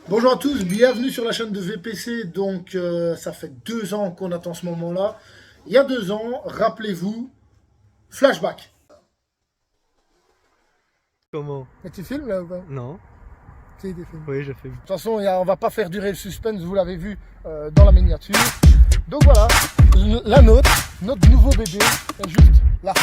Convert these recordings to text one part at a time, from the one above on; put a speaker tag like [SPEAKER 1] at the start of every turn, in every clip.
[SPEAKER 1] Bonjour à tous, bienvenue sur la chaîne de VPC. Donc ça fait 2 ans qu'on attend ce moment-là. Il y a 2 ans, rappelez-vous, flashback.
[SPEAKER 2] Comment?
[SPEAKER 1] Et tu filmes là ou pas?
[SPEAKER 2] Non.
[SPEAKER 1] Tu des films.
[SPEAKER 2] Oui, je filme.
[SPEAKER 1] De toute façon, on va pas faire durer le suspense, vous l'avez vu dans la miniature. Donc voilà, la nôtre, notre nouveau bébé est juste là.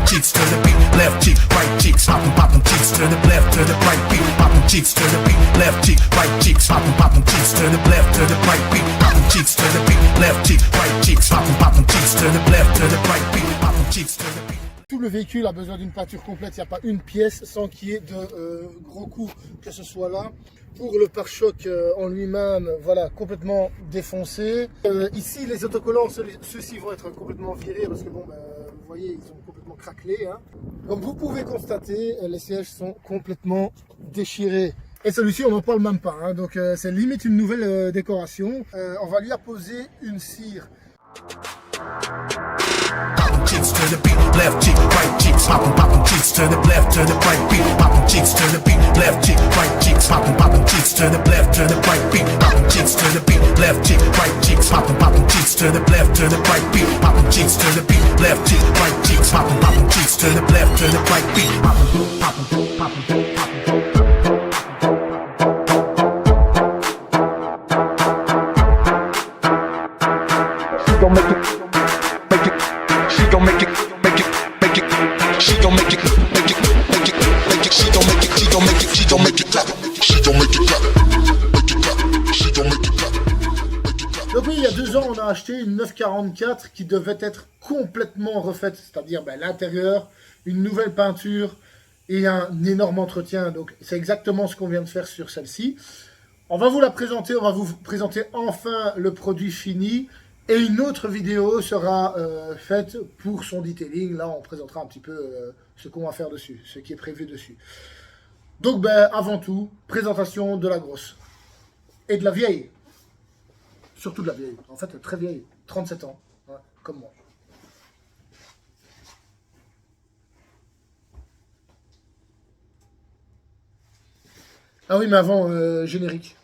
[SPEAKER 3] Cheeks to the beat, left cheek, right cheek, poppin' cheeks to the left, to the right beat, poppin' cheeks to the beat, left cheek, right cheeks, poppin' cheeks to the left, to the right beat, poppin' cheeks to the beat, left cheek, right cheeks, poppin' cheeks to the left, to the right beat, poppin' cheeks to the beat.
[SPEAKER 1] Tout le véhicule a besoin d'une peinture complète, il n'y a pas une pièce sans qu'il y ait de gros coups, que ce soit là. Pour le pare-choc en lui-même, voilà, complètement défoncé. Ici, les autocollants, ceux-ci vont être complètement virés parce que bon, vous voyez, ils sont complètement craquelés. Hein. Comme vous pouvez constater, les sièges sont complètement déchirés. Et celui-ci, on n'en parle même pas, hein, donc c'est limite une nouvelle décoration. On va lui apposer une cire.
[SPEAKER 3] Poppin' cheeks to the beat, left cheek, right cheeks, poppin' cheeks to the left, to the right beat, poppin' cheeks to the beat, left cheek, right cheeks, poppin' cheeks to the left, to the right beat, poppin' cheeks to the beat, left cheek, right cheeks, poppin' cheeks to the left, to the right beat, poppin' cheeks to the beat, left cheek, right cheeks, poppin' cheeks to the left, to the right beat, poppin'. Don't make it. She gon' make it, make it, make it. She gon' make it, make it, make it, make it. She gon' make it, she gon' make it, she gon' make it clap. She gon' make it clap, make it clap. She gon' make it clap, make it clap.
[SPEAKER 1] Donc oui, il y a 2 ans, on a acheté une 944 qui devait être complètement refaite, c'est-à-dire l'intérieur, une nouvelle peinture et un énorme entretien. Donc c'est exactement ce qu'on vient de faire sur celle-ci. On va vous la présenter, on va vous présenter enfin le produit fini. Et une autre vidéo sera faite pour son detailing. Là, on présentera un petit peu ce qu'on va faire dessus, ce qui est prévu dessus. Donc, avant tout, présentation de la grosse. Et de la vieille. Surtout de la vieille. En fait, très vieille. 37 ans. Ouais, comme moi. Ah oui, mais avant, générique.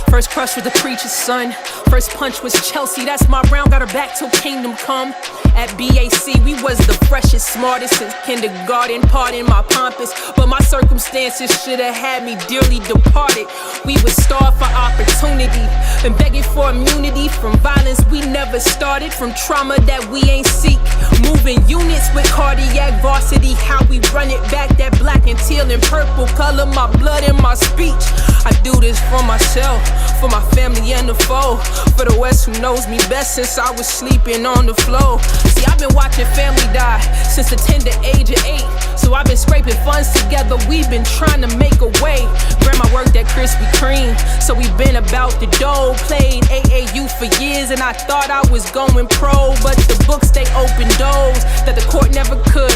[SPEAKER 4] First crush with the preacher's son. First punch was Chelsea, that's my round. Got her back till kingdom come. At BAC, we was the freshest, smartest since kindergarten. Pardon my pompous, but my circumstances should have had me dearly departed. We would starve for opportunity and begging for immunity from violence we never started, from trauma that we ain't seek. Moving units with cardiac varsity, how we run it back. That black and teal and purple color, my blood and my speech. I do this for myself, for my family and the foe, for the West who knows me best since I was sleeping on the floor. See, I've been watching family die since the tender age of 8. So I've been scraping funds together, we've been trying to make a way. Grandma worked at Krispy Kreme, so we've been about the dough. Played AAU for years and I thought I was going pro, but the books, they opened doors that the court never could.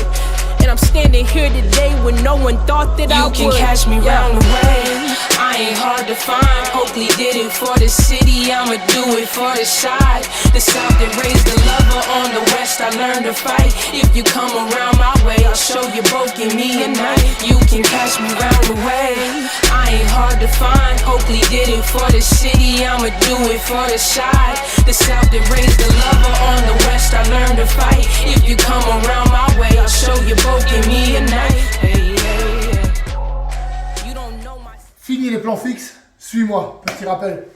[SPEAKER 4] And I'm standing here today when no one thought that I would. You can catch me round the way, I ain't hard to find. Oakley did it for the city, I'ma do it for the side. The South that raised the lover, on the West I learned to fight. If you come around my way, I'll show you both, give me a night. You can catch me round the way, I ain't hard to find. Oakley did it for the city, I'ma do it for the side. The South that raised the lover, on the West I learned to fight. If you come around my way, I'll show you both, give me a night. Hey, yeah, yeah. You don't know my...
[SPEAKER 1] Fini les plans fixes, suis-moi, petit rappel.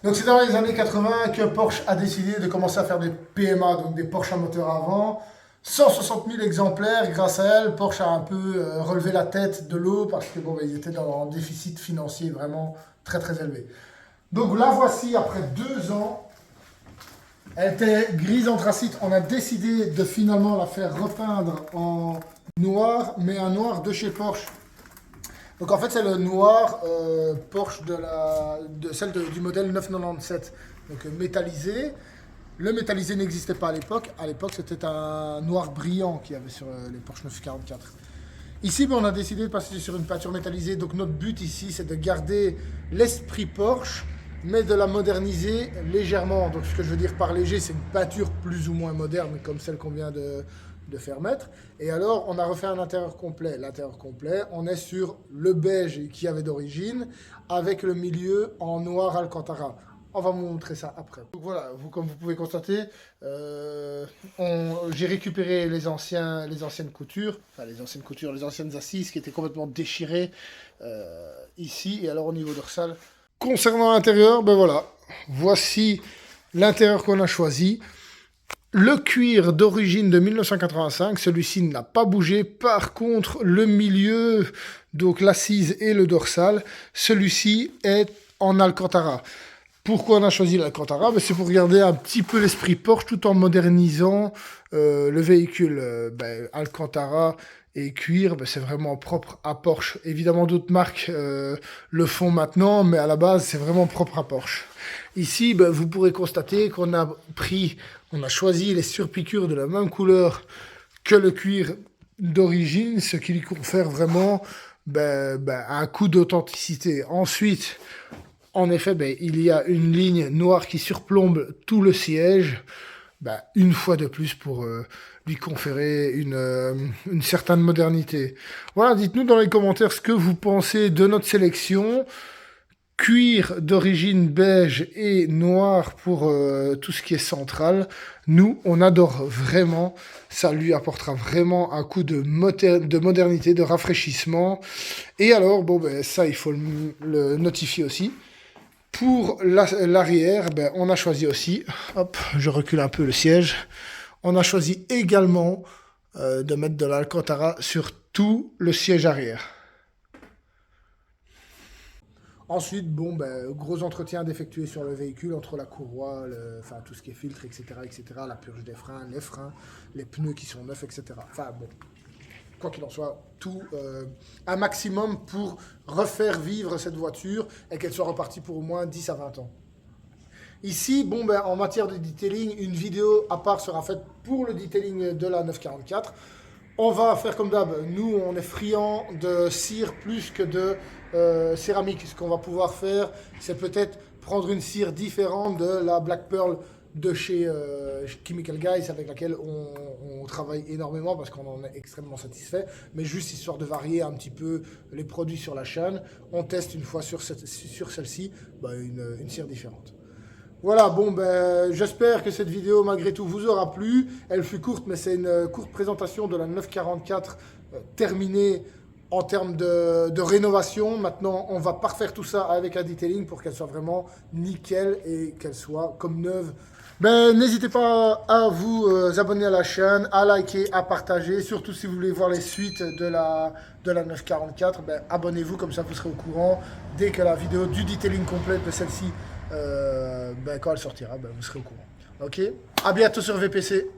[SPEAKER 1] Donc c'est dans les années 80 que Porsche a décidé de commencer à faire des PMA, donc des Porsche à moteur avant. 160 000 exemplaires, grâce à elle, Porsche a un peu relevé la tête de l'eau parce que bon, ils étaient dans un déficit financier vraiment très très élevé. Donc la voici après 2 ans. Elle était grise anthracite. On a décidé de finalement la faire repeindre en noir, mais un noir de chez Porsche. Donc en fait c'est le noir Porsche du modèle 997, donc métallisé. Le métallisé n'existait pas à l'époque. À l'époque c'était un noir brillant qu'il y avait sur les Porsche 944. Ici on a décidé de passer sur une peinture métallisée. Donc notre but ici c'est de garder l'esprit Porsche, mais de la moderniser légèrement. Donc ce que je veux dire par léger, c'est une peinture plus ou moins moderne comme celle qu'on vient de faire mettre. Et alors on a refait un intérieur complet. L'intérieur complet, on est sur le beige qu'il y avait d'origine, avec le milieu en noir Alcantara. On va vous montrer ça après. Donc voilà, comme vous pouvez constater, j'ai récupéré les anciennes coutures, les anciennes assises qui étaient complètement déchirées ici. Et alors au niveau dorsal, concernant l'intérieur, ben voilà, voici l'intérieur qu'on a choisi. Le cuir d'origine de 1985, celui-ci n'a pas bougé. Par contre, le milieu, donc l'assise et le dorsal, celui-ci est en Alcantara. Pourquoi on a choisi l'Alcantara? C'est pour garder un petit peu l'esprit Porsche tout en modernisant le véhicule. Alcantara et cuir, c'est vraiment propre à Porsche. Évidemment, d'autres marques le font maintenant, mais à la base, c'est vraiment propre à Porsche. Ici, vous pourrez constater qu'on a choisi les surpiqûres de la même couleur que le cuir d'origine, ce qui lui confère vraiment un coup d'authenticité. Ensuite, en effet, il y a une ligne noire qui surplombe tout le siège, une fois de plus pour lui conférer une certaine modernité. Voilà, dites-nous dans les commentaires ce que vous pensez de notre sélection. Cuir d'origine beige et noir pour tout ce qui est central. Nous, on adore vraiment. Ça lui apportera vraiment un coup de modernité, de rafraîchissement. Et alors, ça, il faut le notifier aussi. Pour l'arrière, on a choisi aussi, hop, je recule un peu le siège, on a choisi également de mettre de l'Alcantara sur tout le siège arrière. Ensuite, gros entretien d'effectuer sur le véhicule, entre la courroie, tout ce qui est filtre, etc., la purge des freins, les pneus qui sont neufs, etc. Quoi qu'il en soit, tout un maximum pour refaire vivre cette voiture et qu'elle soit repartie pour au moins 10 à 20 ans. Ici, en matière de detailing, une vidéo à part sera faite pour le detailing de la 944. On va faire comme d'hab, nous on est friands de cire plus que de céramique. Ce qu'on va pouvoir faire, c'est peut-être prendre une cire différente de la Black Pearl de chez Chemical Guys, avec laquelle on travaille énormément parce qu'on en est extrêmement satisfait, mais juste histoire de varier un petit peu les produits sur la chaîne, on teste une fois sur celle-ci une cire différente. Voilà, j'espère que cette vidéo malgré tout vous aura plu. Elle fut courte, mais c'est une courte présentation de la 944 terminée en termes de rénovation. Maintenant, on va parfaire tout ça avec un detailing pour qu'elle soit vraiment nickel et qu'elle soit comme neuve. N'hésitez pas à vous abonner à la chaîne, à liker, à partager. Surtout si vous voulez voir les suites de la 944, abonnez-vous, comme ça vous serez au courant. Dès que la vidéo du detailing complète de celle-ci, quand elle sortira, vous serez au courant. Ok, à bientôt sur VPC.